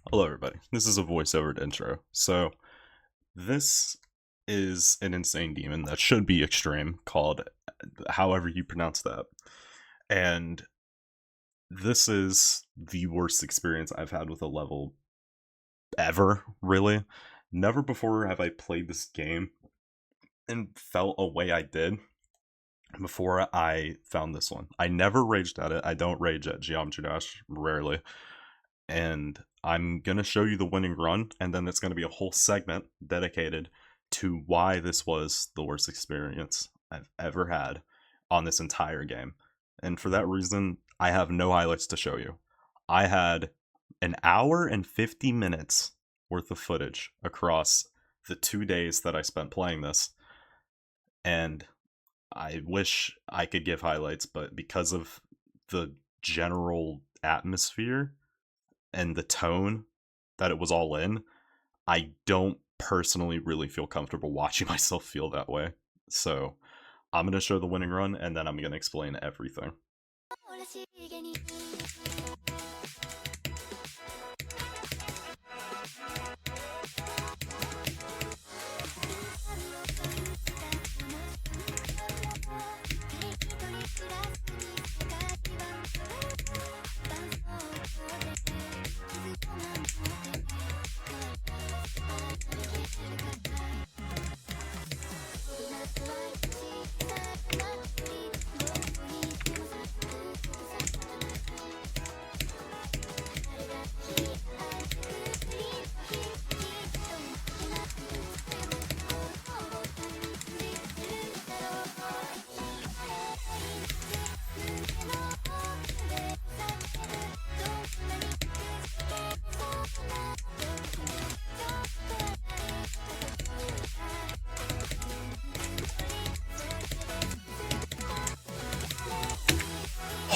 Hello, everybody. This is a voiceover intro. So, this is an insane demon that should be extreme, called however you pronounce that. And this is the worst experience I've had with a level ever, really. Never before have I played this game and felt a way I did before I found this one. I never raged at it. I don't rage at Geometry Dash, rarely. And I'm going to show you the winning run, and then it's going to be a whole segment dedicated to why this was the worst experience I've ever had on this entire game. And for that reason, I have no highlights to show you. I had an hour and 50 minutes worth of footage across the 2 days that I spent playing this, and I wish I could give highlights, but because of the general atmosphere and the tone that it was all in, I don't personally really feel comfortable watching myself feel that way. So I'm going to show the winning run, and then I'm going to explain everything.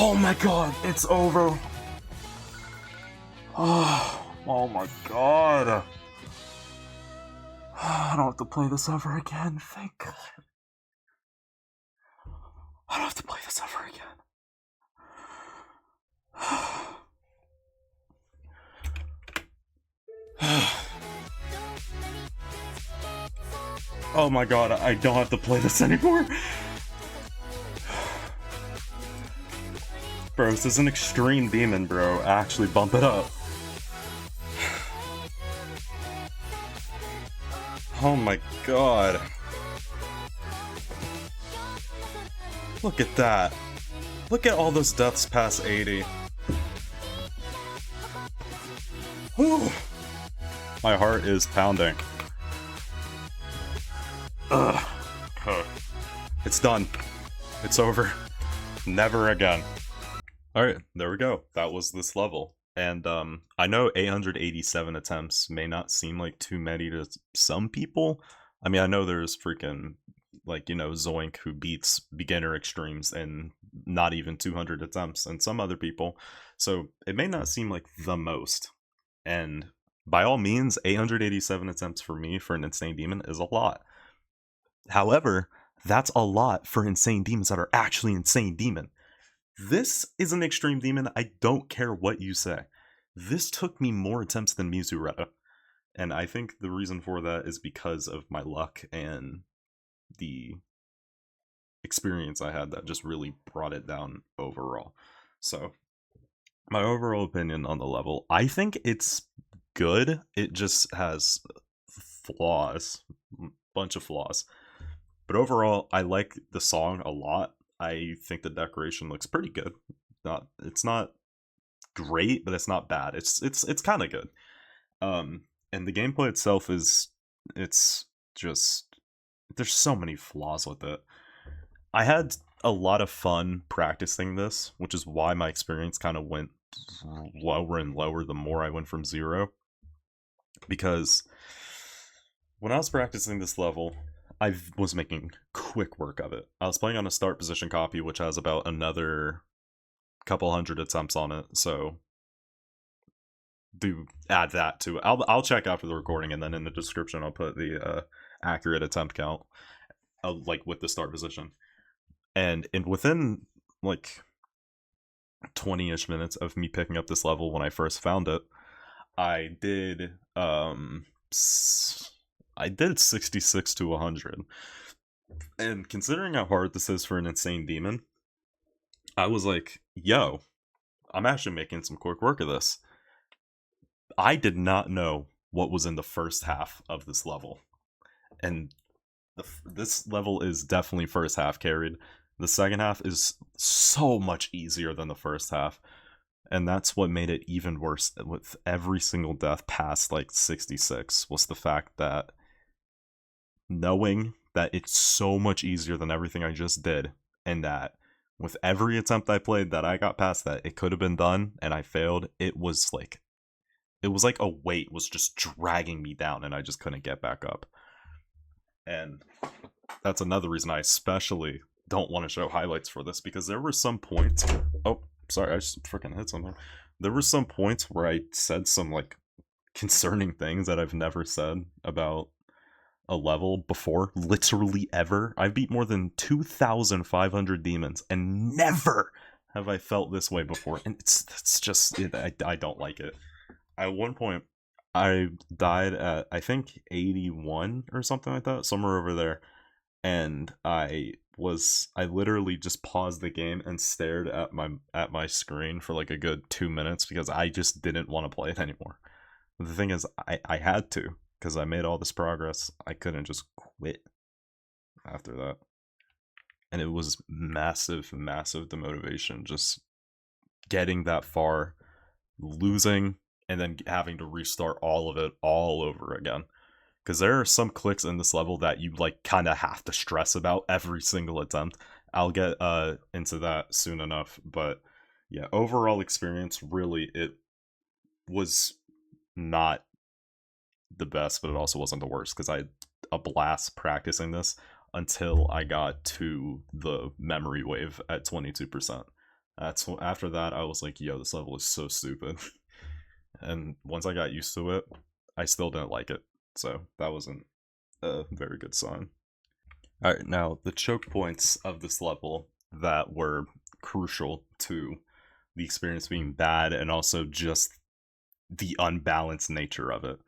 Oh my god, it's over. Oh my god. I don't have to play this ever again, thank god. I don't have to play this ever again. Oh my god, I don't have to play this anymore. Bro, this is an extreme demon, bro. Actually, bump it up. Oh my god. Look at that. Look at all those deaths past 80. Whew. My heart is pounding. Ugh. It's done. It's over. Never again. Alright, there we go. That was this level. And I know 887 attempts may not seem like too many to some people. I mean, I know there's freaking, like, Zoink who beats beginner extremes in not even 200 attempts, and some other people. So it may not seem like the most. And by all means, 887 attempts for me for an insane demon is a lot. However, that's a lot for insane demons that are actually insane demon. This is an extreme demon. I don't care what you say. This took me more attempts than Mizureta. And I think the reason for that is because of my luck and the experience I had that just really brought it down overall. So, my overall opinion on the level, I think it's good. It just has flaws, bunch of flaws. But overall, I like the song a lot. I think the decoration looks pretty good. It's not great, but it's not bad. It's kind of good. And the gameplay itself it's just there's so many flaws with it. I had a lot of fun practicing this, which is why my experience kind of went lower and lower the more I went from zero. Because when I was practicing this level, I was making quick work of it. I was playing on a start position copy, which has about another couple hundred attempts on it, so do add that to it. I'll check after the recording, and then in the description I'll put the accurate attempt count, like with the start position. And within like 20-ish minutes of me picking up this level when I first found it, I did I did 66 to 100. And considering how hard this is for an insane demon, I was like, yo, I'm actually making some quick work of this. I did not know what was in the first half of this level. And this level is definitely first half carried. The second half is so much easier than the first half. And that's what made it even worse with every single death past like 66 was the fact that knowing that it's so much easier than everything I just did, and that with every attempt I played that I got past that, it could have been done and I failed. It was like a weight was just dragging me down and I just couldn't get back up. And that's another reason I especially don't want to show highlights for this, because there were some points. Oh, sorry, I just freaking hit something. There were some points where I said some like concerning things that I've never said about a level before, literally ever. I've beat more than 2,500 demons and never have I felt this way before. And it's just, I don't like it. At one point, I died at, I think, 81 or something like that, somewhere over there. And I literally just paused the game and stared at my screen for like a good 2 minutes because I just didn't want to play it anymore. The thing is, I had to, because I made all this progress. I couldn't just quit after that. And it was massive, massive demotivation just getting that far, losing, and then having to restart all of it all over again. Because there are some clicks in this level that you like kind of have to stress about every single attempt. I'll get into that soon enough, but yeah, overall experience, really, it was not the best, but it also wasn't the worst, because I had a blast practicing this until I got to the memory wave at 22%. That's after that I was like, yo, this level is so stupid. And once I got used to it, I still didn't like it. So that wasn't a very good sign. Alright, now the choke points of this level that were crucial to the experience being bad and also just the unbalanced nature of it.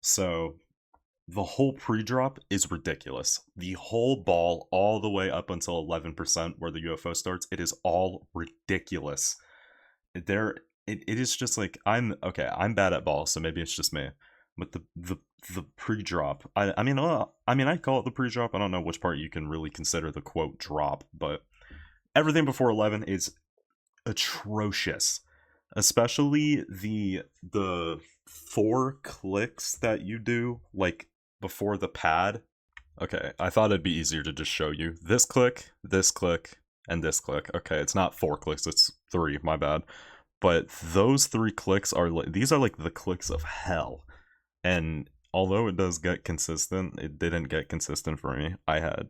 So the whole pre-drop is ridiculous. The whole ball, all the way up until 11%, where the UFO starts, it is all ridiculous. It is just like, I'm bad at balls, so maybe it's just me. But the pre-drop, I call it the pre-drop. I don't know which part you can really consider the quote drop, but everything before 11 is atrocious, especially the 4 clicks that you do like before the pad. Okay, I thought it'd be easier to just show you this click, and this click. Okay, it's not 4 clicks, it's 3, my bad. But those 3 clicks are these are like the clicks of hell. And although it does get consistent, it didn't get consistent for me. I had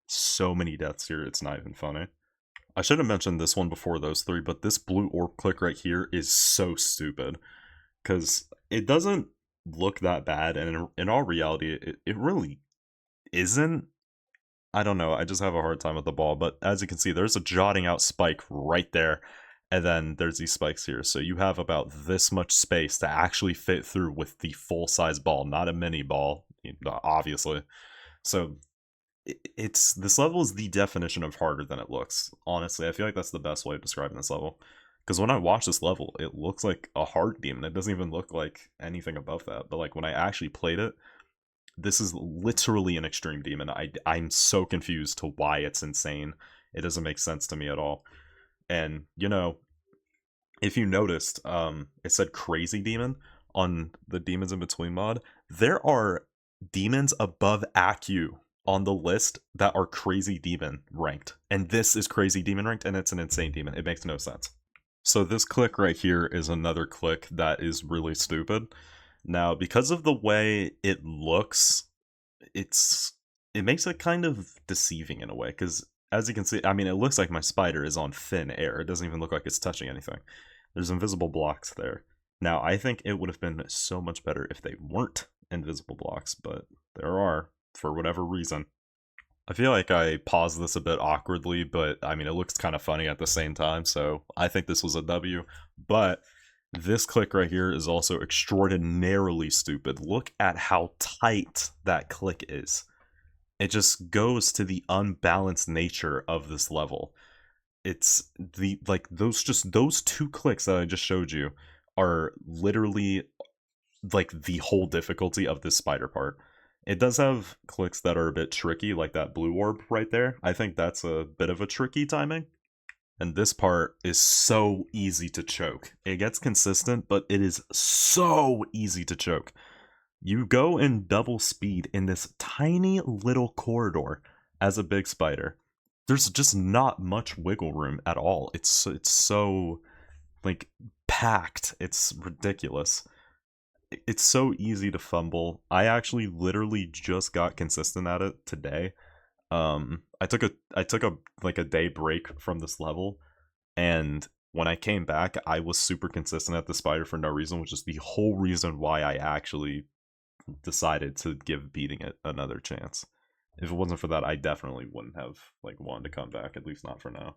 so many deaths here, it's not even funny. I should have mentioned this one before those 3, but this blue orb click right here is so stupid. Because it doesn't look that bad, and in all reality, it really isn't. I don't know, I just have a hard time with the ball, but as you can see, there's a jotting out spike right there, and then there's these spikes here, so you have about this much space to actually fit through with the full-size ball, not a mini ball, obviously. So this level is the definition of harder than it looks. Honestly, I feel like that's the best way of describing this level. Because when I watch this level, it looks like a hard demon. It doesn't even look like anything above that. But like when I actually played it, this is literally an extreme demon. I'm so confused to why it's insane. It doesn't make sense to me at all. And if you noticed, it said crazy demon on the Demons in Between mod. There are demons above AQ on the list that are crazy demon ranked. And this is crazy demon ranked, and it's an insane demon. It makes no sense. So this click right here is another click that is really stupid. Now, because of the way it looks, it makes it kind of deceiving in a way, because as you can see, I mean, it looks like my spider is on thin air. It doesn't even look like it's touching anything. There's invisible blocks there. Now, I think it would have been so much better if they weren't invisible blocks, but there are, for whatever reason. I feel like I paused this a bit awkwardly, but I mean, it looks kind of funny at the same time, so I think this was a W. But This click right here is also extraordinarily stupid. Look at how tight that click is. It just goes to the unbalanced nature of this level. It's the like those two clicks that I just showed you are literally like the whole difficulty of this spider part. It does have clicks that are a bit tricky, like that blue orb right there. I think that's a bit of a tricky timing. And this part is so easy to choke. It gets consistent, but it is so easy to choke. You go in double speed in this tiny little corridor as a big spider. There's just not much wiggle room at all. It's so like packed. It's ridiculous. It's so easy to fumble. I actually literally just got consistent at it today. I took a like a day break from this level, and when I came back, I was super consistent at the spider for no reason, which is the whole reason why I actually decided to give beating it another chance. If it wasn't for that, I definitely wouldn't have like wanted to come back, at least not for now.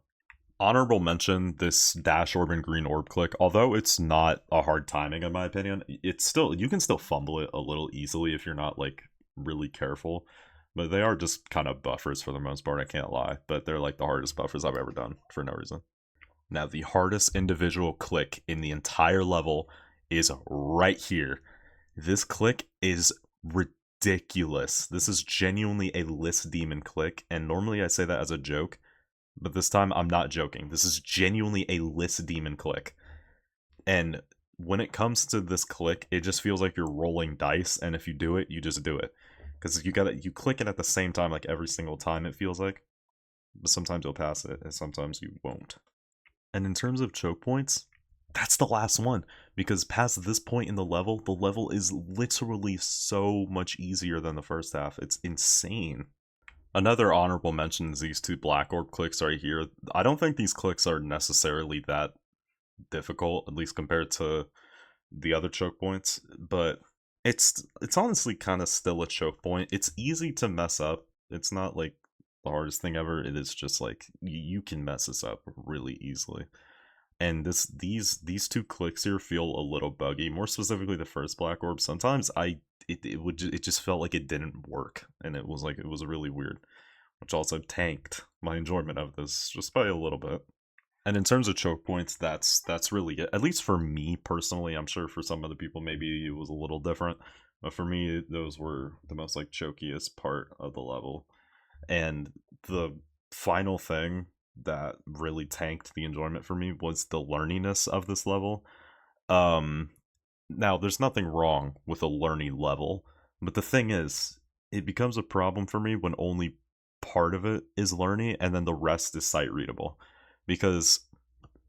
Honorable mention, this dash orb and green orb click, although it's not a hard timing in my opinion, it's still, you can still fumble it a little easily if you're not like really careful. But they are just kind of buffers for the most part, I can't lie. But they're like the hardest buffers I've ever done for no reason. Now, the hardest individual click in the entire level is right here. This click is ridiculous. This is genuinely a list demon click, and normally I say that as a joke, but this time I'm not joking. This is genuinely a list demon click. And when it comes to this click, it just feels like you're rolling dice, and if you do it, you just do it. Because you click it at the same time like every single time, it feels like. But sometimes you'll pass it, and sometimes you won't. And in terms of choke points, that's the last one. Because past this point in the level is literally so much easier than the first half. It's insane. Another honorable mention is these two black orb clicks right here. I don't think these clicks are necessarily that difficult, at least compared to the other choke points, but it's honestly kind of still a choke point. It's easy to mess up. It's not like the hardest thing ever. It is just like you can mess this up really easily. And these two clicks here feel a little buggy. More specifically, the first black orb. Sometimes it just felt like it didn't work, and it was really weird, which also tanked my enjoyment of this just by a little bit. And in terms of choke points, that's really it. At least for me personally. I'm sure for some other people maybe it was a little different, but for me those were the most like chokiest part of the level. And the final thing that really tanked the enjoyment for me was the learniness of this level. Um, Now there's nothing wrong with a learning level, but the thing is, it becomes a problem for me when only part of it is learning and then the rest is sight readable, because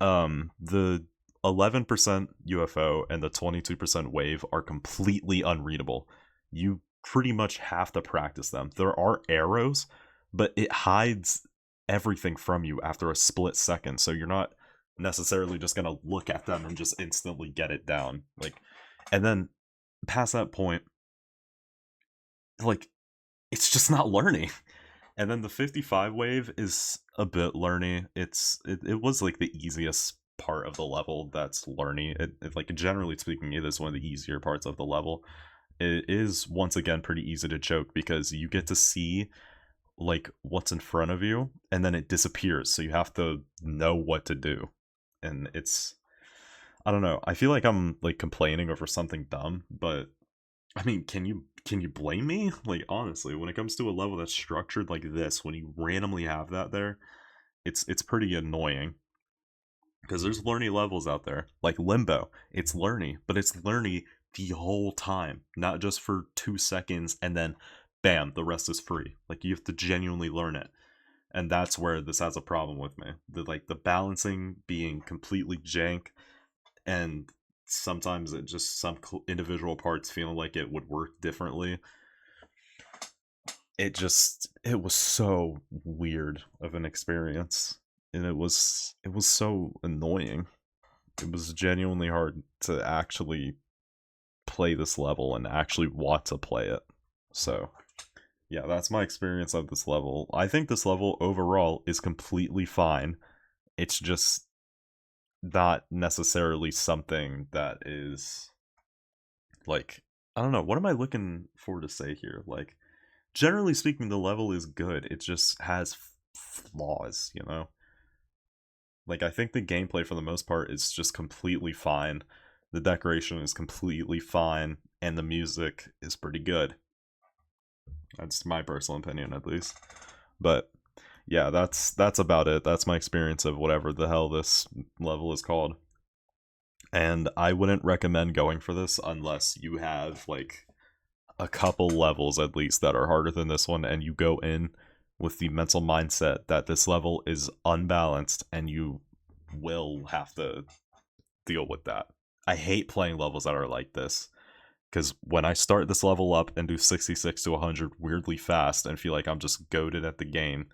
the 11% UFO and the 22% wave are completely unreadable. You pretty much have to practice them. There are arrows, but it hides everything from you after a split second, so you're not necessarily just gonna look at them and just instantly get it down. Like, and then past that point, like, it's just not learning. And then the 55 wave is a bit learny. It was like the easiest part of the level that's learny. Like generally speaking, it is one of the easier parts of the level. It is once again pretty easy to choke because you get to see like what's in front of you and then it disappears. So you have to know what to do. And it's, I don't know. I feel like I'm like complaining over something dumb, but I mean, can you blame me? Like honestly, when it comes to a level that's structured like this, when you randomly have that there, it's pretty annoying. Because there's learny levels out there, like Limbo. It's learny, but it's learny the whole time, not just for 2 seconds and then bam, the rest is free. Like you have to genuinely learn it. And that's where this has a problem with me. The balancing being completely jank, and sometimes it just some individual parts feeling like it would work differently. It was so weird of an experience, and it was so annoying. It was genuinely hard to actually play this level and actually want to play it. So yeah, that's my experience of this level. I think this level overall is completely fine. It's just not necessarily something that is like, I don't know, what am I looking for to say here? Like, generally speaking, the level is good. It just has flaws, you know? Like, I think the gameplay for the most part is just completely fine. The decoration is completely fine, and the music is pretty good. That's my personal opinion, at least. But yeah, that's about it. That's my experience of whatever the hell this level is called. And I wouldn't recommend going for this unless you have like a couple levels at least that are harder than this one, and you go in with the mental mindset that this level is unbalanced and you will have to deal with that. I hate playing levels that are like this, because when I start this level up and do 66 to 100 weirdly fast and feel like I'm just goated at the game,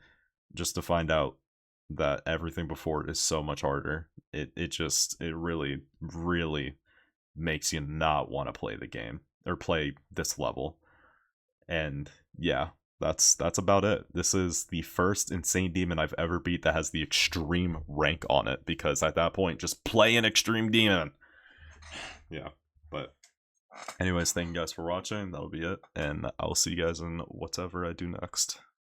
just to find out that everything before it is so much harder, it really really makes you not want to play the game or play this level. And yeah, that's about it. This is the first Insane Demon I've ever beat that has the extreme rank on it, because at that point, just play an extreme demon. Yeah, but anyways, thank you guys for watching. That'll be it, and I'll see you guys in whatever I do next.